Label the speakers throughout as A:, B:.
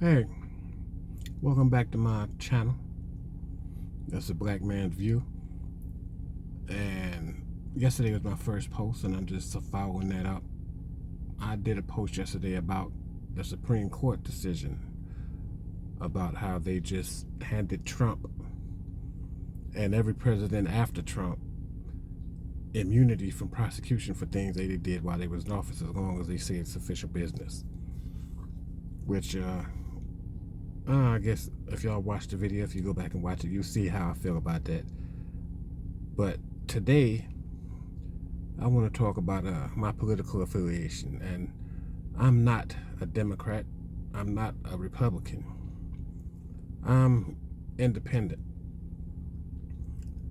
A: Hey, welcome back to my channel. That's a Black Man's View. And yesterday was my first post, and I'm just following that up. I did a post yesterday about the Supreme Court decision about how they just handed Trump and every president after Trump immunity from prosecution for things they did while they was in office, as long as they say it's official business. Which, I guess if y'all watch the video, if you go back and watch it, you'll see how I feel about that. But today, I want to talk about my political affiliation. And I'm not a Democrat. I'm not a Republican. I'm independent.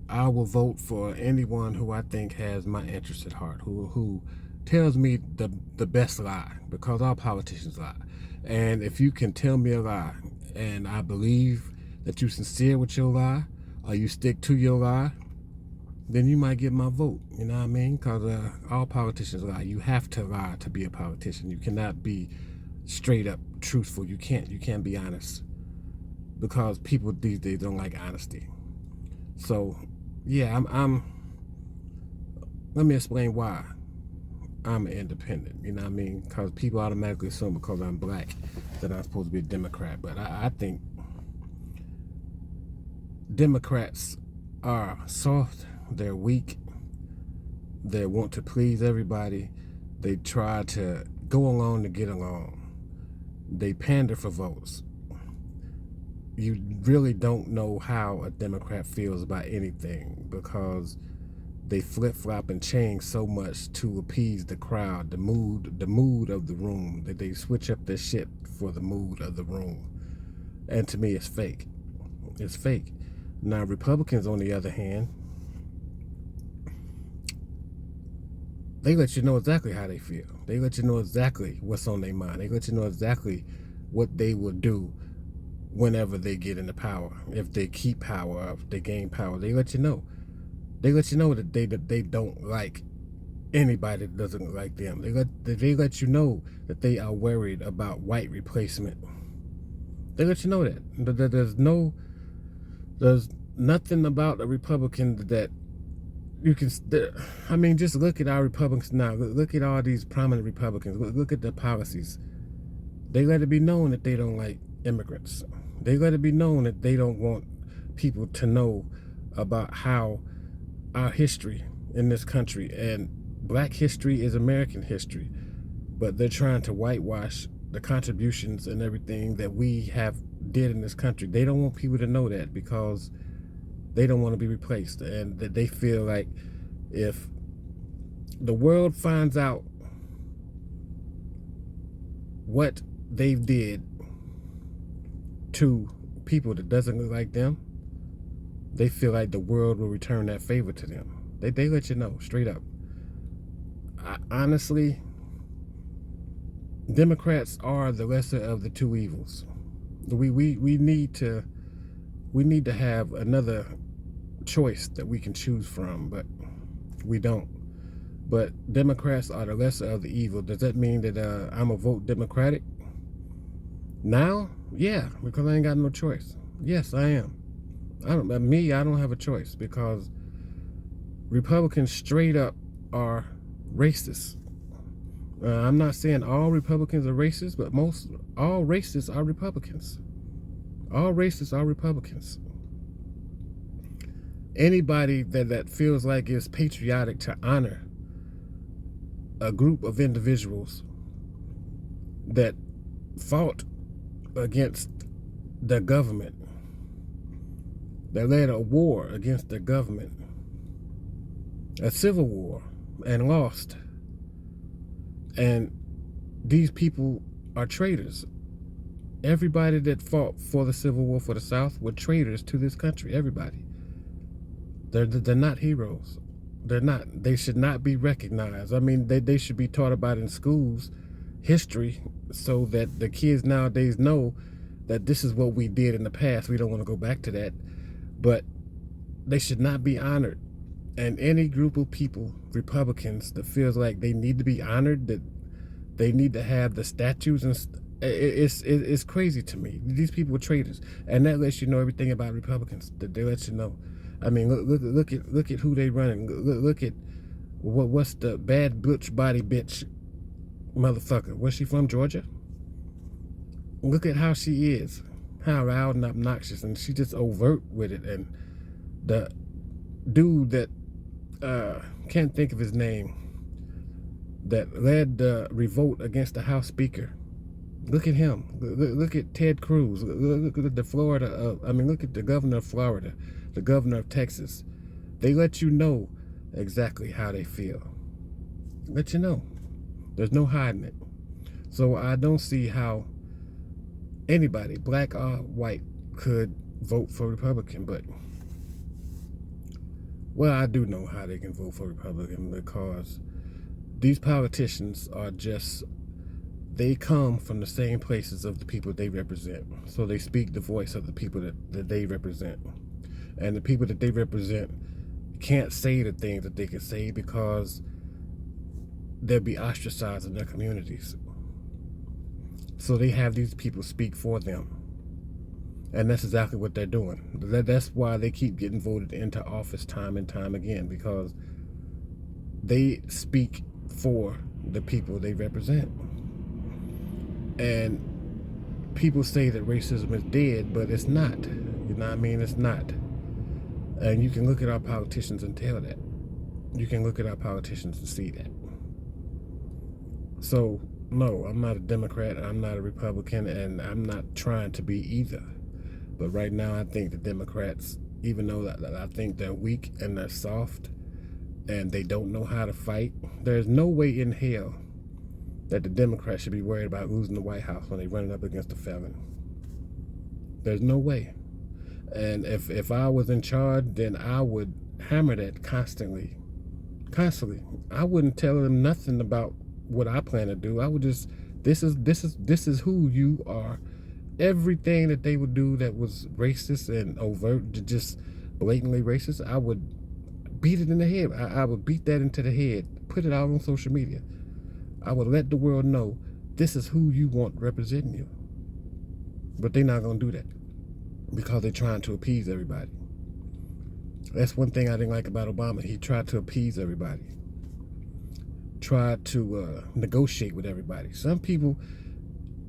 A: I will vote for anyone who I think has my interest at heart, who tells me the best lie, because all politicians lie. And if you can tell me a lie and I believe that you're sincere with your lie, or you stick to your lie, then you might get my vote. You know what I mean? Because all politicians lie. You have to lie to be a politician. You cannot be straight up truthful. You can't be honest, because people these days don't like honesty. So yeah, let me explain why I'm independent. You know what I mean? Because people automatically assume because I'm black that I'm supposed to be a Democrat. But I think Democrats are soft, they're weak, they want to please everybody, they try to go along to get along, they pander for votes. You really don't know how a Democrat feels about anything, because they flip-flop and change so much to appease the crowd, the mood of the room, that they switch up their shit for the mood of the room. And to me, it's fake. It's fake. Now, Republicans, on the other hand, they let you know exactly how they feel. They let you know exactly what's on their mind. They let you know exactly what they will do whenever they get into power. If they keep power, if they gain power, they let you know. They let you know that they don't like anybody that doesn't like them. They let you know that they are worried about white replacement. They let you know that. There's nothing about a Republican that you can. I mean, just look at our Republicans now. Look at all these prominent Republicans. Look at their policies. They let it be known that they don't like immigrants. They let it be known that they don't want people to know about how our history in this country, and black history is American history, but they're trying to whitewash the contributions and everything that we have did in this country. They don't want people to know that, because they don't want to be replaced, and that they feel like if the world finds out what they did to people that doesn't look like them, they feel like the world will return that favor to them. They let you know straight up. Honestly, Democrats are the lesser of the two evils. We need to have another choice that we can choose from, but we don't. But Democrats are the lesser of the evil. Does that mean that I'm a vote Democratic now? Yeah, because I ain't got no choice. Yes, I am. I don't have a choice, because Republicans straight up are racist. I'm not saying all Republicans are racist, but all racists are Republicans. All racists are Republicans. Anybody that feels like it's patriotic to honor a group of individuals that fought against the government, that led a war against the government, a civil war, and lost. And these people are traitors. Everybody that fought for the Civil War for the South were traitors to this country. Everybody. They're not heroes. They're not. They should not be recognized. I mean, they should be taught about in schools, history, so that the kids nowadays know that this is what we did in the past. We don't want to go back to that. But they should not be honored. And any group of people, Republicans, that feels like they need to be honored, that they need to have the statues It's crazy to me. These people are traitors, and that lets you know everything about Republicans. That they let you know. I mean, look at who they running. Look at what's the bad butch body bitch motherfucker. Was she from Georgia? Look at how she is, how loud and obnoxious, and she just overt with it. And the dude that can't think of his name, that led the revolt against the House Speaker. Look at him. Look at Ted Cruz. Look at the Florida. Look at the governor of Florida, the governor of Texas. They let you know exactly how they feel. Let you know. There's no hiding it. So I don't see how anybody, black or white, could vote for Republican. But, well, I do know how they can vote for Republican, because these politicians are just, they come from the same places of the people they represent. So they speak the voice of the people that they represent. And the people that they represent can't say the things that they can say, because they'll be ostracized in their communities. So they have these people speak for them. And that's exactly what they're doing. That's why they keep getting voted into office time and time again, because they speak for the people they represent. And people say that racism is dead, but it's not. You know what I mean? It's not. And you can look at our politicians and tell that. You can look at our politicians and see that. So, no, I'm not a Democrat, I'm not a Republican, and I'm not trying to be either. But right now, I think the Democrats, even though I think they're weak and they're soft and they don't know how to fight, there's no way in hell that the Democrats should be worried about losing the White House when they're running up against a felon. There's no way. And if I was in charge, then I would hammer that constantly. I wouldn't tell them nothing about what I plan to do. I would just, this is who you are. Everything that they would do that was racist and overt, just blatantly racist, I would beat it in the head. I would beat that into the head, put it out on social media. I would let the world know this is who you want representing you. But they're not going to do that, because they're trying to appease everybody. That's one thing I didn't like about Obama. He tried to appease everybody. Tried to negotiate with everybody. Some people,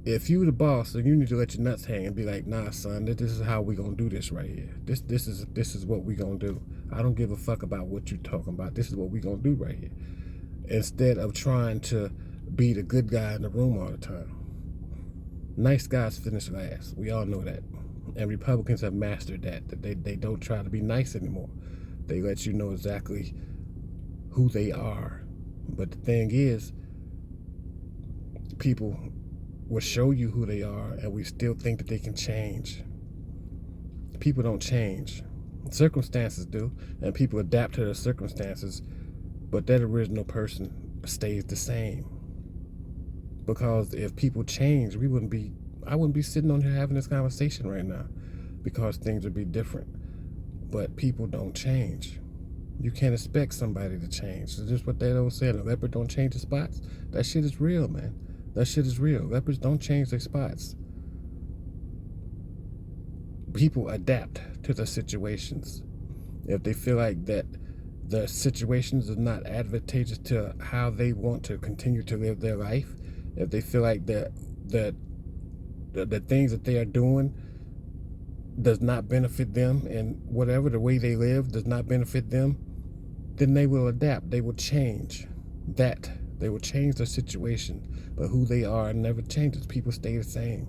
A: if you the boss, then you need to let your nuts hang and be like, nah, son, this is how we gonna do this right here. This is what we gonna do. I don't give a fuck about what you talking about. This is what we gonna do right here. Instead of trying to be the good guy in the room all the time. Nice guys finish last. We all know that. And Republicans have mastered that they don't try to be nice anymore. They let you know exactly who they are. But the thing is, people will show you who they are, and we still think that they can change. People don't change. Circumstances do, and people adapt to their circumstances, but that original person stays the same. Because if people change, I wouldn't be sitting on here having this conversation right now, because things would be different. But people don't change. You can't expect somebody to change. It's just what they always say, a leopard don't change his spots. That shit is real, man. That shit is real. Leopards don't change their spots. People adapt to the situations. If they feel like that the situations are not advantageous to how they want to continue to live their life, if they feel like that the things that they are doing does not benefit them, and whatever the way they live does not benefit them, then they will adapt. They will change that. They will change their situation. But who they are never changes. People stay the same.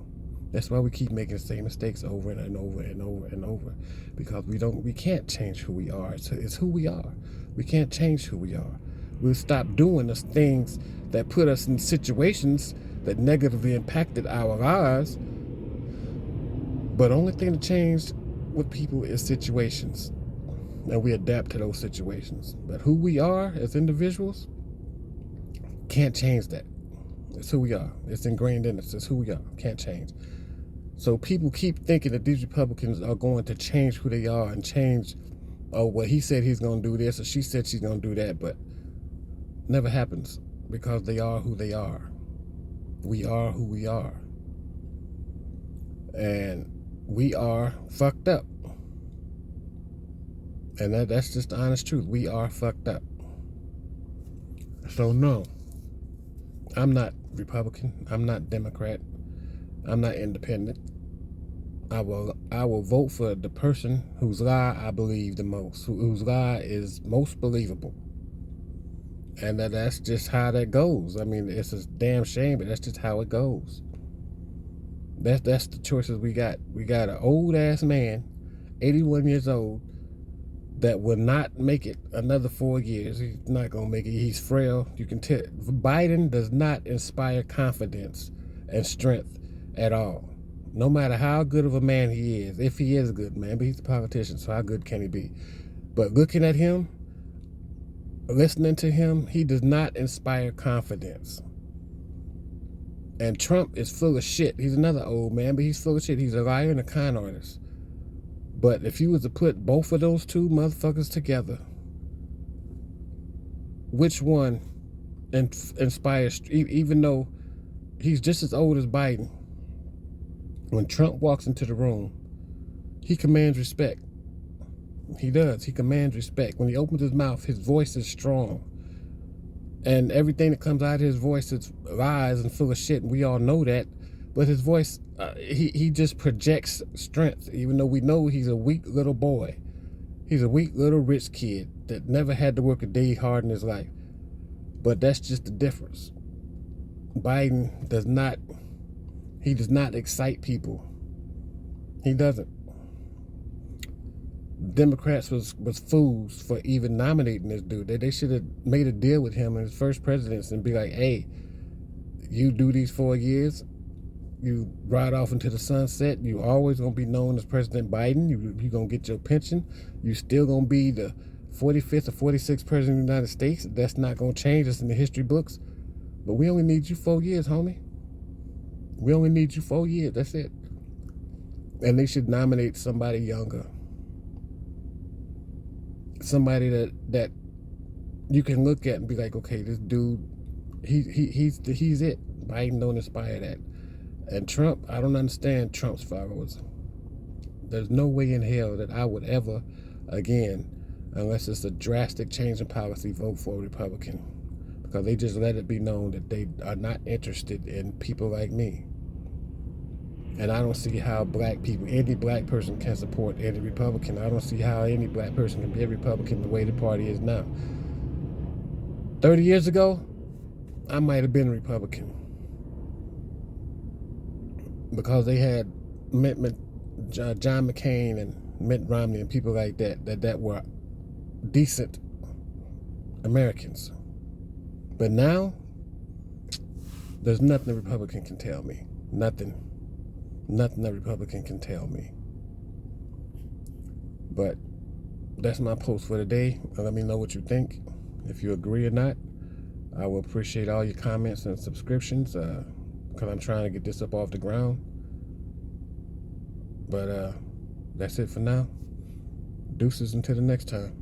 A: That's why we keep making the same mistakes over and over and over and over. Because we can't change who we are. It's who we are. We can't change who we are. We'll stop doing those things that put us in situations that negatively impacted our lives. But the only thing that changed with people is situations. And we adapt to those situations. But who we are as individuals, can't change that. It's who we are. It's ingrained in us. It's who we are. Can't change. So people keep thinking that these Republicans are going to change who they are and change, oh, well, he said he's going to do this or she said she's going to do that, but never happens, because they are who they are. We are who we are. And we are fucked up. And that's just the honest truth. We are fucked up. So no, I'm not Republican. I'm not Democrat. I'm not independent. I will vote for the person whose lie I believe the most, whose lie is most believable. And that's just how that goes. I mean, it's a damn shame, but that's just how it goes. That's the choices we got. We got an old ass man, 81 years old, that will not make it another 4 years. He's not gonna make it. He's frail. You can tell. Biden does not inspire confidence and strength at all. No matter how good of a man he is, if he is a good man, but he's a politician, so how good can he be? But looking at him, listening to him, he does not inspire confidence. And Trump is full of shit. He's another old man, but he's full of shit. He's a liar and a con artist. But if you was to put both of those two motherfuckers together, which one inspires, even though he's just as old as Biden, when Trump walks into the room, he commands respect. He does. He commands respect. When he opens his mouth, his voice is strong. And everything that comes out of his voice is lies and full of shit. And we all know that. But his voice, he just projects strength, even though we know he's a weak little boy. He's a weak little rich kid that never had to work a day hard in his life. But that's just the difference. Biden does not excite people. He doesn't. Democrats was fools for even nominating this dude. They should have made a deal with him in his first presidency and be like, hey, you do these 4 years, you ride off into the sunset, you always gonna be known as President Biden, you gonna get your pension, you still gonna be the 45th or 46th president of the United States. That's not gonna change us in the history books. But we only need you 4 years, homie. We only need you 4 years, that's it. And they should nominate somebody younger. Somebody that you can look at and be like, okay, this dude, he's it. Biden don't inspire that. And Trump, I don't understand Trump's followers. There's no way in hell that I would ever, again, unless it's a drastic change in policy, vote for a Republican. Because they just let it be known that they are not interested in people like me. And I don't see how black people, any black person can support any Republican. I don't see how any black person can be a Republican the way the party is now. 30 years ago, I might have been a Republican. Because they had John McCain and Mitt Romney and people like that were decent Americans. But now, there's nothing a Republican can tell me. Nothing a Republican can tell me. But that's my post for today. Let me know what you think. If you agree or not, I will appreciate all your comments and subscriptions, because I'm trying to get this up off the ground. But that's it for now. Deuces until the next time.